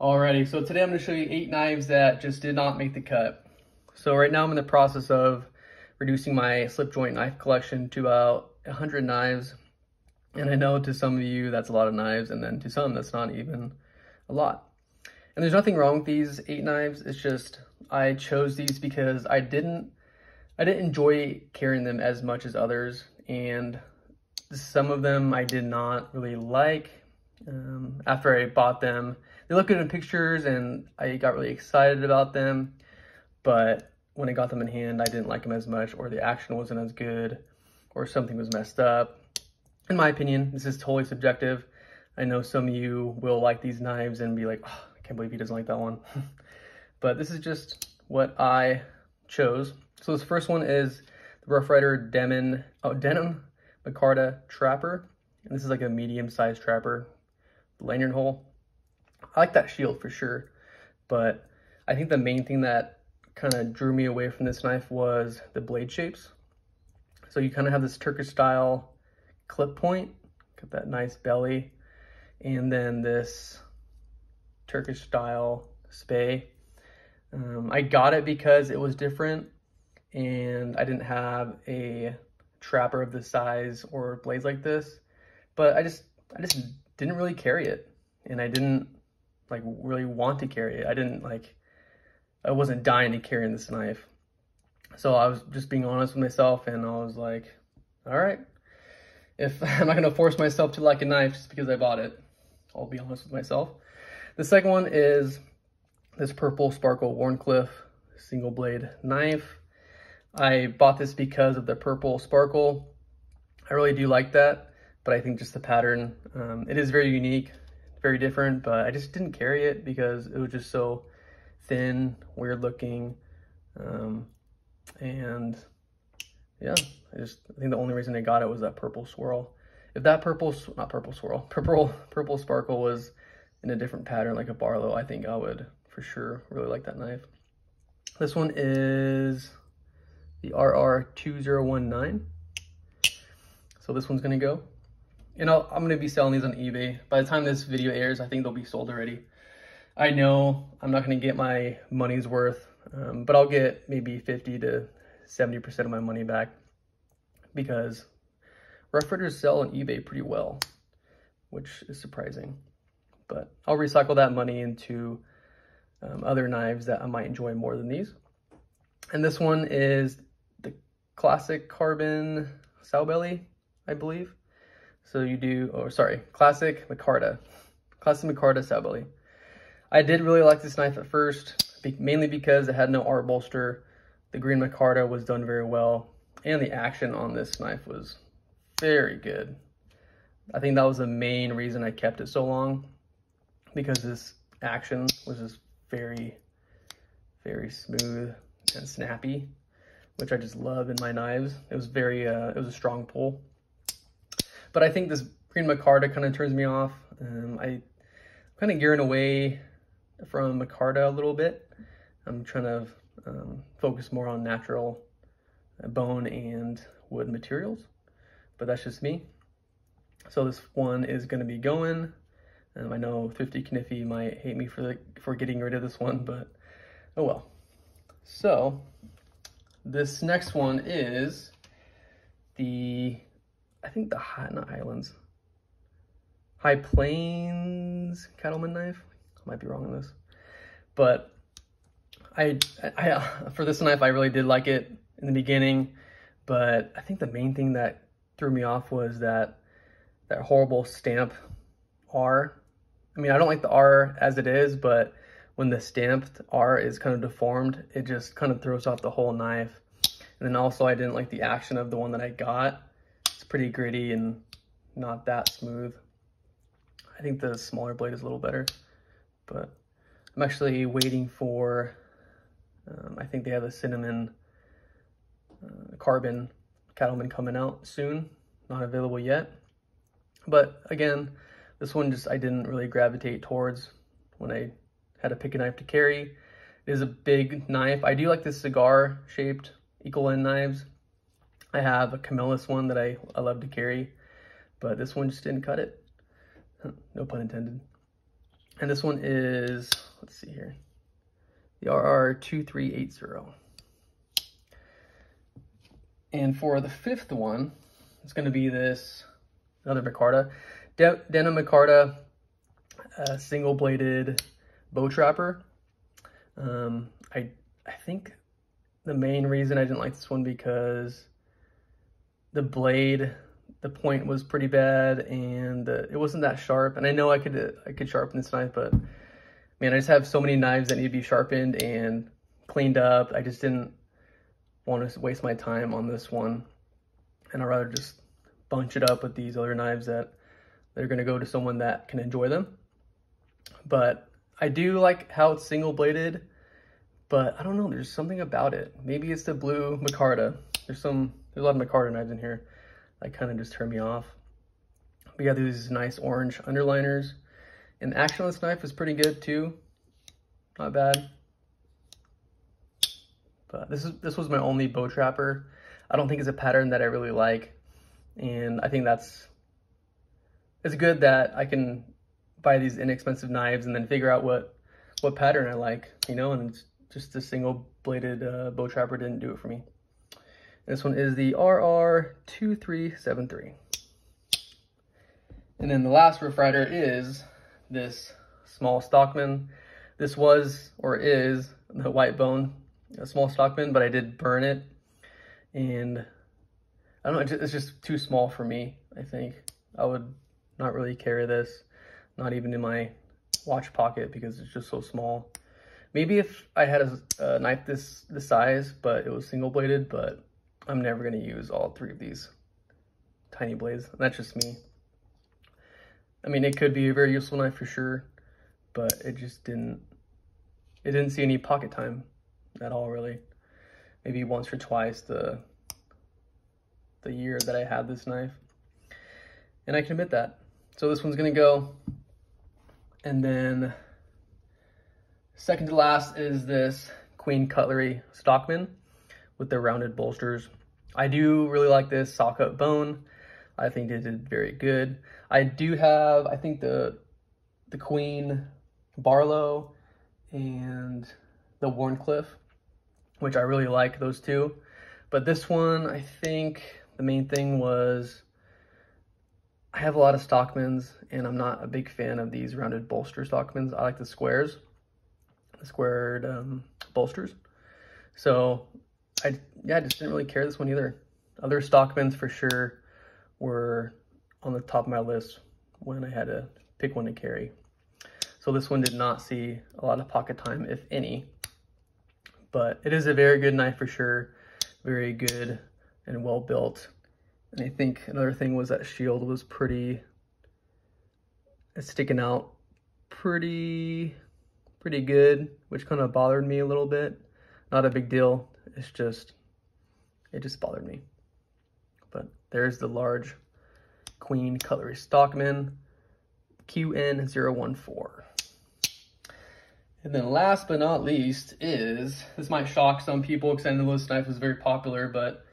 Alrighty, so today I'm going to show you 8 knives that just did not make the cut. So right now I'm in the process of reducing my slip joint knife collection to about 100 knives. And I know to some of you that's a lot of knives, and then to some that's not even a lot. And there's nothing wrong with these 8 knives. It's just I chose these because I didn't enjoy carrying them as much as others, and some of them I did not really like. After I bought them, they looked good in pictures and I got really excited about them, but when I got them in hand, I didn't like them as much, or the action wasn't as good, or something was messed up. In my opinion, this is totally subjective. I know some of you will like these knives and be like, oh, I can't believe he doesn't like that one. But this is just what I chose. So this first one is the Rough Ryder Denim Micarta Trapper. And this is like a medium-sized trapper, lanyard hole. I like that shield for sure, but I think the main thing that kind of drew me away from this knife was the blade shapes. So you kind of have this Turkish style clip point, got that nice belly, and then this Turkish style spay. I got it because it was different and I didn't have a trapper of this size or blades like this, but I just didn't really carry it, and I didn't like really want to carry it. I wasn't dying to carry this knife. So I was just being honest with myself, and I was like, all right, if I'm not gonna force myself to like a knife just because I bought it, I'll be honest with myself. The second one is this purple sparkle Wharncliffe single blade knife. I bought this because of the purple sparkle. I really do like that, but I think just the pattern, it is very unique, very different, but I just didn't carry it because it was just so thin, weird looking, and yeah, I think the only reason I got it was that purple swirl. If that purple sparkle was in a different pattern, like a Barlow, I think I would for sure really like that knife. This one is the RR243 So this one's gonna go. I'm gonna be selling these on eBay. By the time this video airs, I think they'll be sold already. I know I'm not gonna get my money's worth, but I'll get maybe 50 to 70% of my money back, because Rough Riders sell on eBay pretty well, which is surprising. But I'll recycle that money into other knives that I might enjoy more than these. And this one is the classic carbon Sowbelly, I believe. So you do, classic Micarta Sowbelly. I did really like this knife at first, mainly because it had no art bolster. The green Micarta was done very well, and the action on this knife was very good. I think that was the main reason I kept it so long, because this action was just very, very smooth and snappy, which I just love in my knives. It was it was a strong pull. But I think this green Micarta kind of turns me off. I'm kind of gearing away from Micarta a little bit. I'm trying to focus more on natural bone and wood materials, but that's just me. So this one is going to be going. I know Thrifty Kniffy might hate me for getting rid of this one, but oh well. So this next one is I think the Highlands, High Plains Cattleman knife. I might be wrong on this, but for this knife, I really did like it in the beginning, but I think the main thing that threw me off was that horrible stamp R. I mean, I don't like the R as it is, but when the stamped R is kind of deformed, it just kind of throws off the whole knife. And then also, I didn't like the action of the one that I got. It's pretty gritty and not that smooth. I think the smaller blade is a little better, but I'm actually waiting for, I think they have a cinnamon carbon Cattleman coming out soon. Not available yet. But again, this one I didn't really gravitate towards when I had to pick a knife to carry. It is a big knife. I do like the cigar shaped equal end knives. I have a Camillus one that I love to carry, but this one just didn't cut it. No pun intended. And this one is, let's see here, the RR243 And for the fifth one, it's going to be this, another Micarta, Denim Micarta, single bladed bow trapper. I think the main reason I didn't like this one because the blade, the point was pretty bad, and it wasn't that sharp. And I know I could sharpen this knife, but man, I just have so many knives that need to be sharpened and cleaned up. I just didn't want to waste my time on this one, and I'd rather just bunch it up with these other knives that they're going to go to someone that can enjoy them. But I do like how it's single bladed, but I don't know, there's something about it. Maybe it's the blue Micarta. There's a lot of Micarta knives in here that kind of just turn me off. We got these nice orange underliners, and the action on this knife is pretty good too. Not bad. But this was my only bow trapper. I don't think it's a pattern that I really like, and I think it's good that I can buy these inexpensive knives and then figure out what pattern I like, you know, and it's just a single bladed bow trapper didn't do it for me. This one is the RR2373. And then the last Rough Ryder is this small Stockman. This was, or is, the white bone, a small Stockman, but I did burn it. And I don't know, it's just too small for me, I think. I would not really carry this, not even in my watch pocket, because it's just so small. Maybe if I had a knife this size, but it was single bladed, but I'm never going to use all three of these tiny blades. That's just me. I mean, it could be a very useful knife for sure, but it didn't see any pocket time at all, really. Maybe once or twice the year that I had this knife. And I can admit that. So this one's going to go. And then second to last is this Queen Cutlery Stockman with the rounded bolsters. I do really like this Sawcut bone. I think they did very good. I do have, I think, the Queen Barlow and the Wharncliffe, which I really like those two. But this one, I think the main thing was I have a lot of Stockmans, and I'm not a big fan of these rounded bolster Stockmans. I like the squares, the squared bolsters. So I just didn't really care this one either. Other Stockmans for sure were on the top of my list when I had to pick one to carry. So this one did not see a lot of pocket time, if any. But it is a very good knife for sure. Very good and well built. And I think another thing was that shield was it's sticking out pretty good, which kind of bothered me a little bit. Not a big deal. It just bothered me. But there's the large Queen Cutlery Stockman, QN014. And then last but not least this might shock some people because I know this knife was very popular, but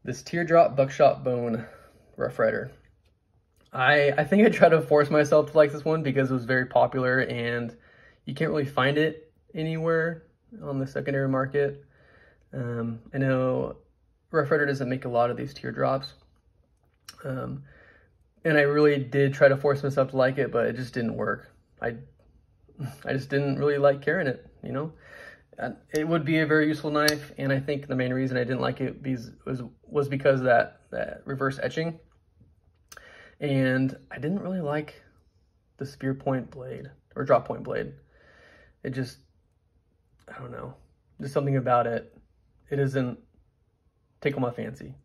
this Teardrop Buckshot Bone Rough Ryder. I think I tried to force myself to like this one because it was very popular and you can't really find it anywhere on the secondary market. I know Rough Ryder doesn't make a lot of these teardrops. And I really did try to force myself to like it, but it just didn't work. I just didn't really like carrying it, you know? It would be a very useful knife, and I think the main reason I didn't like it was because of that reverse etching. And I didn't really like the spear point blade, or drop point blade. It just, I don't know, just something about it. It doesn't tickle my fancy.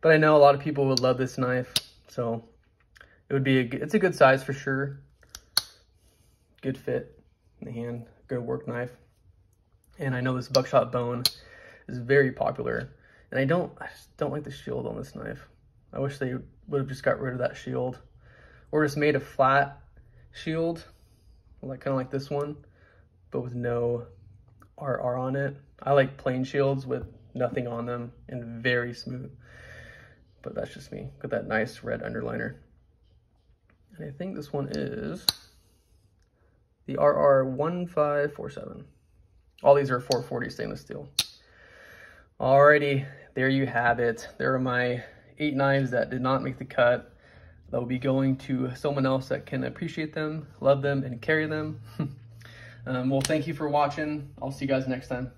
But I know a lot of people would love this knife, so it would be it's a good size for sure. Good fit in the hand, good work knife. And I know this Buckshot bone is very popular. And I just don't like the shield on this knife. I wish they would have just got rid of that shield, or just made a flat shield, kind of like this one, but with no RR on it. I like plain shields with nothing on them and very smooth. But that's just me. Got that nice red underliner. And I think this one is the RR1547. All these are 440 stainless steel. Alrighty, there you have it. There are my 8 knives that did not make the cut. That will be going to someone else that can appreciate them, love them, and carry them. Well, thank you for watching. I'll see you guys next time.